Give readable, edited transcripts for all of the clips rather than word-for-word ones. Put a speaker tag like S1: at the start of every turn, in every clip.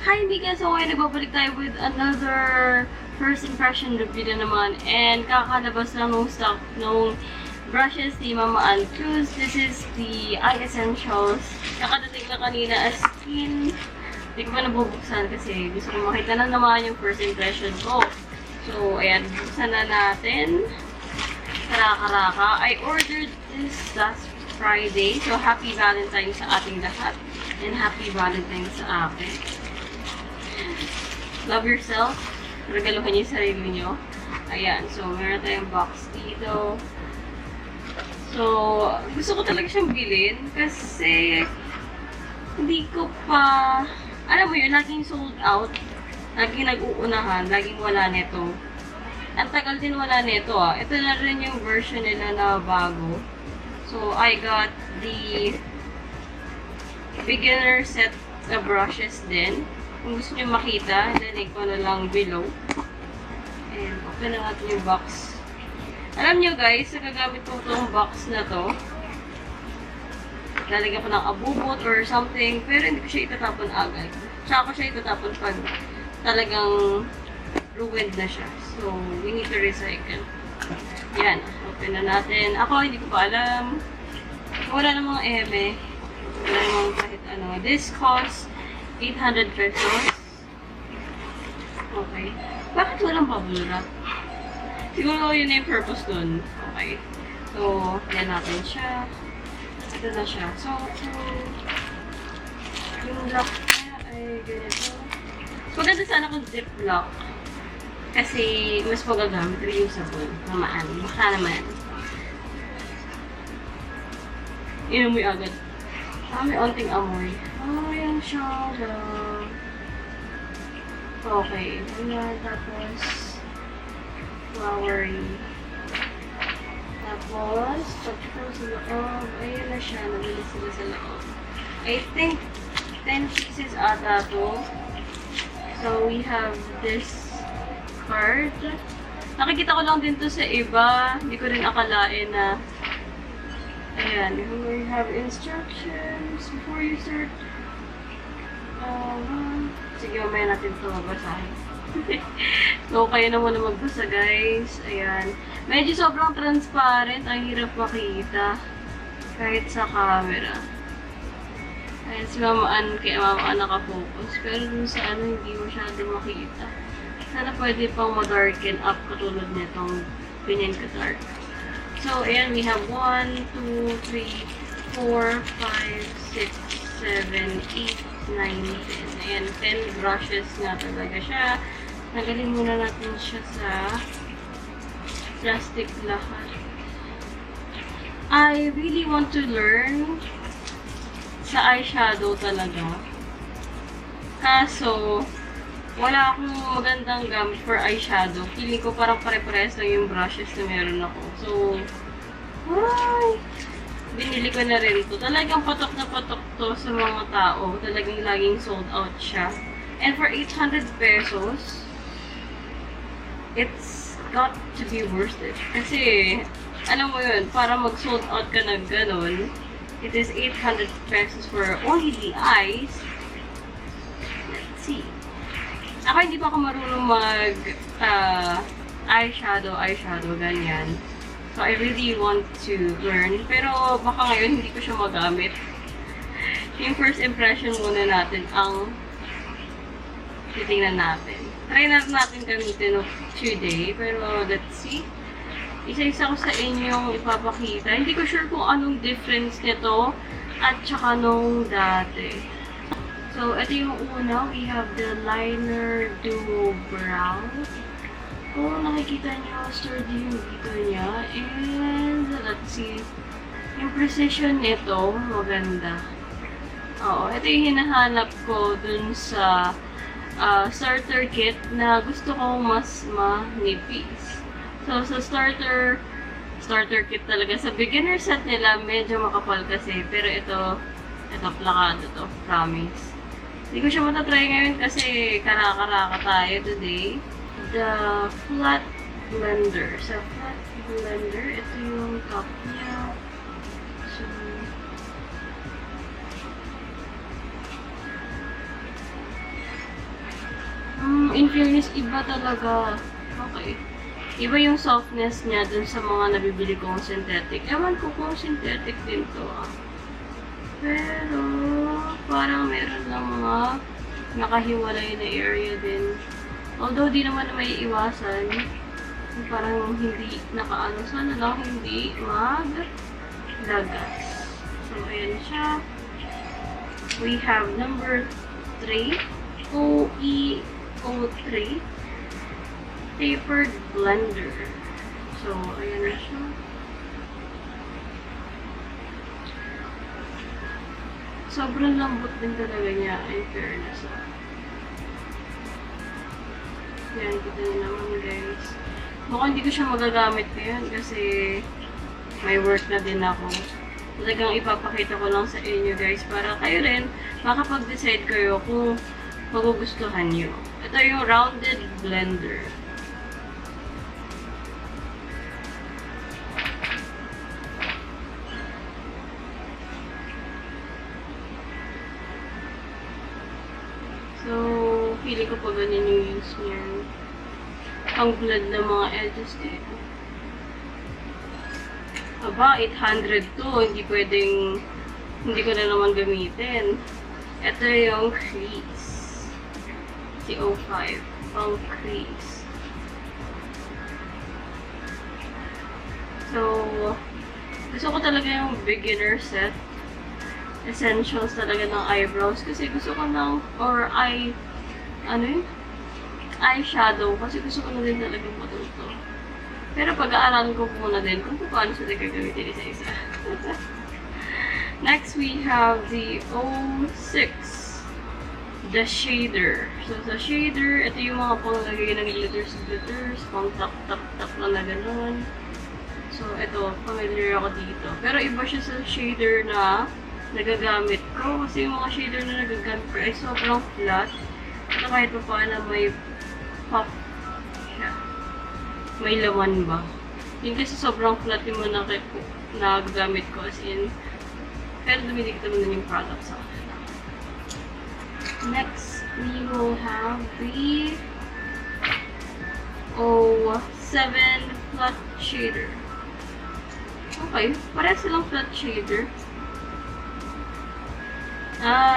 S1: Hi Mika! So ngayon nagbabalik tayo with another first impression review na naman. And kakalabas lang nung stock nung brushes ni Mama Ann Clutz. This is the Eye Essentials. Nakadating na kanina as skin. Hindi ko pa nabubuksan kasi gusto ko makita na naman yung first impression ko. So ayan, buksan na natin. Karaka-raka. I ordered this last Friday. So happy Valentine's sa ating lahat. And happy Valentine's sa akin. Love yourself. Regaluhan niyo yung sarili niyo. Ayan. So, meron tayong box dito. So, gusto ko talaga siyang bilhin. Kasi, hindi ko pa... Alam mo yun, laging sold out. Laging nag-uunahan. Laging wala nito. Ang tagal din wala nito ah. Ito na rin yung version nila na bago. So, I got the beginner set na brushes din. Kung gusto nyo makita, link ko na lang below. And open na natin yung box. Alam nyo guys, nagagamit ko itong box na to. Lalagyan ko ng abubot or something, pero hindi ko siya itatapon agad. Tsaka ko siya itatapon pag talagang ruined na siya. So, we need to recycle. Yan, open na natin. Ako, hindi ko pa alam. Wala namang eme. Wala namang kahit ano. This costs 800 pesos. Okay. Bakit walang bubble wrap? Siguro yun na yung purpose dun. Okay. So, yan natin siya. Ito na siya. So, yung lock niya ay ganito. Maganda sana kung zip lock. Kasi mas magagamit, reusable. Namaan. Baka naman. Inamoy agad. May onting amoy. Oh, yan siya. Okay. Ayan. Tapos, flowery. Tapos, pagkakang sa loob. Ayan na siya. Nabilis sila sa loob. I think 10 pieces ata to. So, we have this card. Nakikita ko lang din to sa iba. Hindi ko rin akalain na ayan, we have instructions before you start. Sige, mamaya natin ito mabasahin. So, kayo na muna magbasa, guys. Ayan. Medyo sobrang transparent. Ang hirap makita. Kahit sa camera. Ayan, si Mama Ann, kaya Mama Ann nakafocus. Pero dun sa ano, hindi masyadong makita. Sana pwede pang ma-darken up katulad nitong ganyan ka-dark. So, ayan, we have 1, 2, 3, 4, 5, 6, 7, 8, 9, 10. Ayan, 10 brushes nga talaga siya. Nagalin muna natin siya sa plastic lahat. I really want to learn sa eyeshadow talaga. Kaso, wala akong magandang gamit for eyeshadow. Feeling ko parang pare-pares lang yung brushes na meron ako. So, ay, binili ko na rin ito. Talagang patok na patok to sa mga tao. Talagang laging sold out siya. And for 800 pesos, it's got to be worth it. Kasi, alam mo yun, para mag-sold out ka na ganun, it is 800 pesos for only the eyes. Let's see. Ako hindi pa ako marunong mag eyeshadow, ganyan. So, I really want to learn. Pero baka ngayon hindi ko siya magamit. Yung first impression muna natin ang titingnan natin. Try natin gamitin of today. Pero let's see. Isa-isa ko sa inyong ipapakita. Hindi ko sure kung anong difference nito at saka nung dati. So, ito yung una. We have the liner duo brow. Kung nakikita nyo, sturdy yung dito niya. And, let's see. Yung precision nito, maganda. Oo, ito yung hinahanap ko dun sa starter kit na gusto kong mas manipis. So, sa starter kit talaga. Sa beginner set nila, medyo makapal kasi. Pero ito plakado to. Promise. Hindi ko siya matatry ngayon kasi karaka-raka tayo today. The flat blender. Sa flat blender, ito yung top niya. So, in fairness, iba talaga. Okay. Iba yung softness niya dun sa mga nabibili kong synthetic. Ewan ko kung synthetic din to Pero, parang meron lang mga nakahiwalay na area din. Although, di naman na may iwasan. Parang hindi nakaano. Sana lang hindi maglagas. So, ayan siya. We have number 3. OE03. Tapered blender. So, ayan na siya. Sobrang lambot din talaga niya, in fairness. Yan, kita niyo naman guys. Mukhang hindi ko siya magagamit ngayon kasi may work na din ako. Talagang ipapakita ko lang sa inyo guys para kayo rin makapag-decide kayo kung magugustuhan nyo. Ito yung rounded blender. So, feeling ko pa ganyan yung use niya. Ang blend ng mga edges dito. Aba, 800 to. Hindi pwedeng, hindi ko na naman gamitin. Ito yung crease. Si 05. Pang crease. So, gusto ko talaga yung beginner set. Essentials talaga ng eyebrows kasi gusto ko ng eyeshadow kasi gusto ko na din talagang matuto. Pero pag-aaralan ko muna din kung paano sila gagamitin isa-isa. Next, we have the 06, the shader. So, sa shader, ito yung mga panglagay ng glitters, pang tap-tap-tap lang na gano'n. So, ito, familiar ako dito. Pero iba siya sa shader na nagagamit ko kasi yung mga shader na nagagamit ko ay sobrang flat at kahit pa paano may pop siya. May laman ba? Yung kasi sobrang flat yung mga nagagamit ko as in pero dumidikit naman yung product sa akin. Next, we will have the 07 flat shader. Okay, parehas silang flat shader.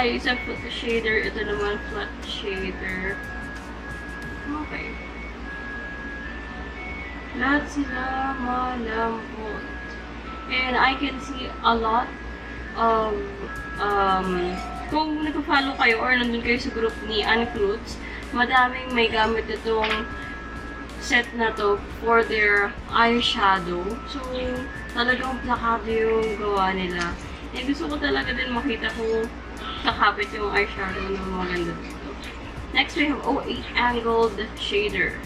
S1: Isang flat shader. Ito naman flat shader. Okay. Lahat sila malambot. And I can see a lot of, kung nag-follow kayo or nandun kayo sa group ni Clutz, madaming may gamit itong set na to for their eyeshadow. So, talagang plakado yung gawa nila. Eh, gusto ko talaga din makita kung kakapit yung eyeshadow na maganda dito. Next, we have 08 angled shader.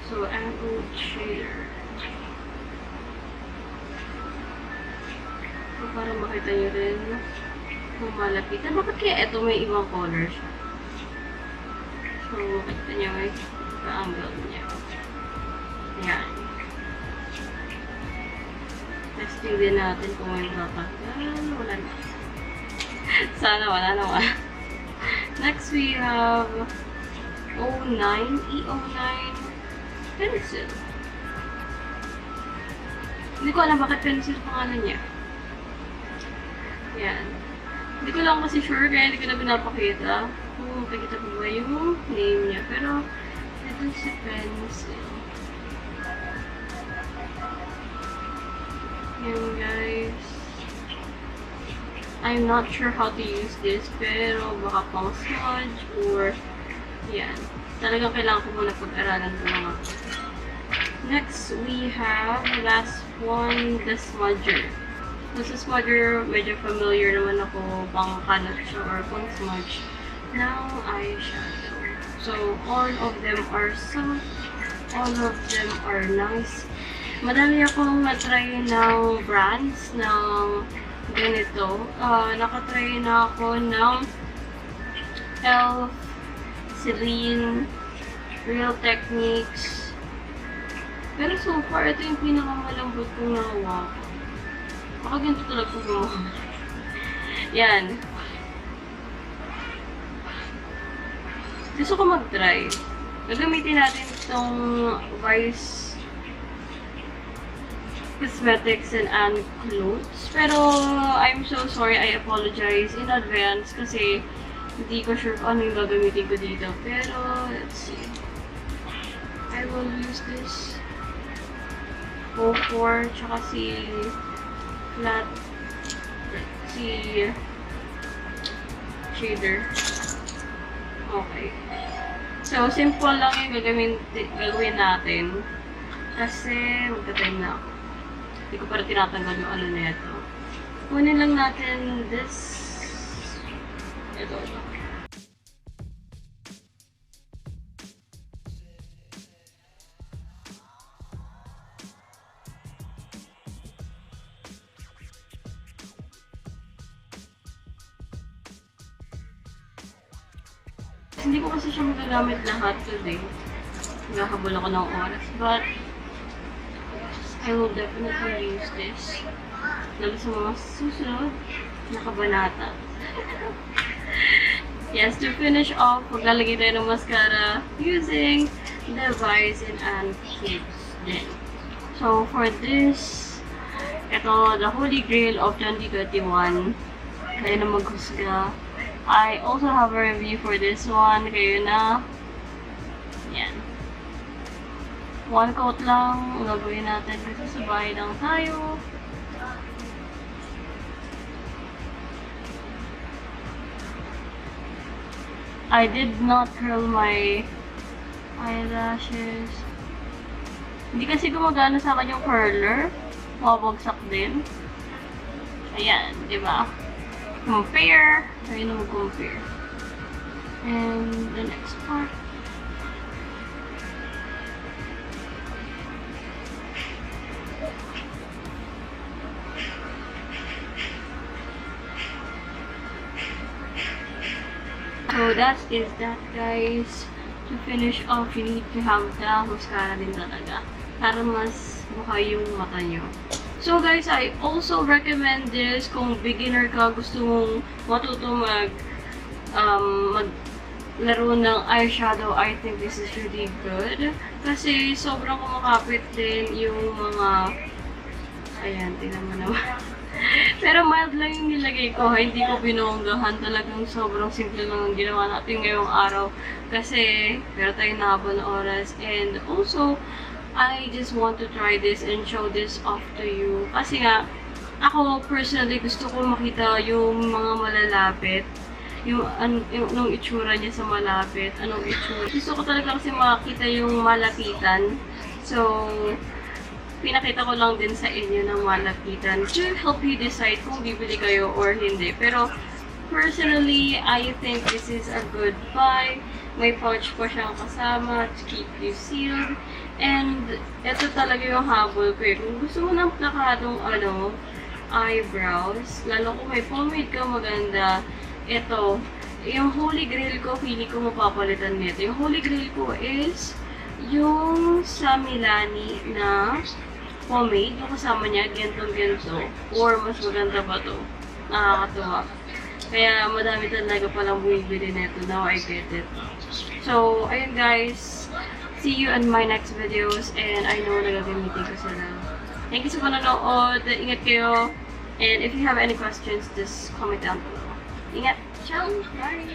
S1: So, angled shader. So, para makita nyo rin kung malapitan. Bakit kaya ito may ibang color siya? So, makita nyo may angle niya. Yan. Testing din natin kung may mapagdan. Wala na. Sana wala naman. Next, we have 09, E09 pencil. Hindi ko alam bakit pencil pangalan niya. Yan. Hindi ko lang kasi sure kaya hindi ko na pinapakita kung makikita ko ba yung name niya. Pero, ito si pencil. Yan guys. I'm not sure how to use this, pero baka pang smudge or yan. Talagang kailangan ko muna pag-aralan ko mga. Next, we have last one, the smudger. So, sa smudger, medyo familiar naman ako pang kalat siya or pang smudge ng eyeshadow. So, all of them are soft. All of them are nice. Madami akong na-try ng brands ng ganito. Nakatry na ako ng e.l.f., Celine, Real Techniques. Pero so far, ito yung pinakamalambot kong nahawa ko. Baka ganito talaga kong gumawa. Yan. gusto ko mag-try. Gagamitin natin itong Vice Cosmetics and Clutz. Pero, I'm so sorry. I apologize in advance kasi hindi ko sure kung ano yung gagamitin ko dito. Pero, let's see. I will use this 04 tsaka si shader. Okay. So, simple lang yung gagawin natin. Kasi, magta-time na ako. Hindi ko para tinatanggal yung ano na ito. Kunin lang natin this. Ito. Hindi ko kasi siya magagamit lahat today. Naghahabol ako ng oras. But, I will definitely use this. Lalo sa mga susunod na kabanata. Yes, to finish off, maglalagay tayo ng mascara using the Vice and Clutz din. So, for this, ito, the Holy Grail of 2021. Kaya na maghusga. I also have a review for this one. Kayo na. Yan. One coat lang. Gagawin natin kasi sabay lang tayo. I did not curl my eyelashes. Hindi kasi gumagana sa akin yung curler. Mabagsak din. Ayan, di ba? Compare. Ayun na mag-compare. And the next part. So that is that, guys. To finish off, you need to have the mascara din talaga. Para mas mukha yung mata nyo. So guys, I also recommend this kung beginner ka, gusto mong matuto maglaro ng eyeshadow. I think this is really good. Kasi sobrang kumakapit din yung mga... Ayan, tingnan mo naman. Pero mild lang yung nilagay ko. Hindi ko binonggahan. Talagang sobrang simple lang ang ginawa natin ngayong araw. Kasi meron tayong nahabol na oras. And also, I just want to try this and show this off to you. Kasi nga, ako personally gusto ko makita yung mga malalapit. Yung itsura niya sa malapit. Anong itsura. Gusto ko talaga kasi makita yung malapitan. So, pinakita ko lang din sa inyo ng malapitan to help you decide kung bibili kayo or hindi. Pero, personally, I think this is a good buy. May pouch pa siyang kasama to keep you sealed. And, ito talaga yung habol ko eh. Kung gusto mo ng plakadong eyebrows, lalo kung may pomade ka maganda, ito, yung Holy Grail ko, feeling ko mapapalitan nito. Yung Holy Grail ko is yung sa Milani na pomade. Yung kasama niya, gentong-gento. Or mas maganda pa to. Nakakatuwa. Kaya madami talaga palang bumibili nito. Now I get it. So, ayun guys. See you in my next videos. And I know na gagamitin ko sila. Thank you sa panonood. Ingat kayo. And if you have any questions, just comment down below. Ingat. Ciao. Bye.